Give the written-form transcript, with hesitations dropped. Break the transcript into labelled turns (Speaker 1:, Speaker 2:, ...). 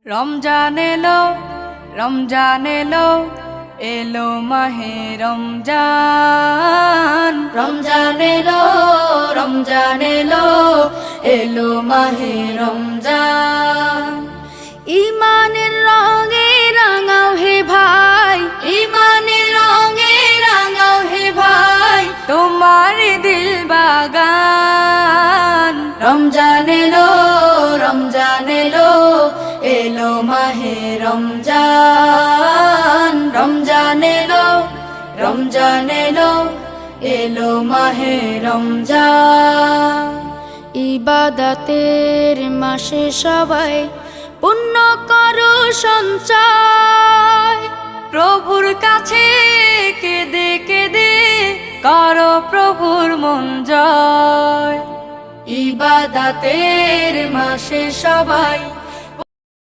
Speaker 1: রমজান এলো, রমজান এলো, এলো মাহে রমজান। রমজান এলো, রমজান এলো, এলো মাহে রমজান। ইমানের রঙে রাঙাও হে ভাই, ইমানের রঙে রাঙাও হে ভাই, তোমার দিল বাগান। রমজান এলো, রমজান এলো, এলো মাহে রমজান। রমজান এলো, রমজান এলো, এলো মাহে রমজান। ইবাদতের মাসে সবাই পুণ্য করো সঞ্চয়, প্রভুর কাছে কেঁদে কেঁদে করো প্রভুর মন জয়। ইবাদতের মাসে সবাই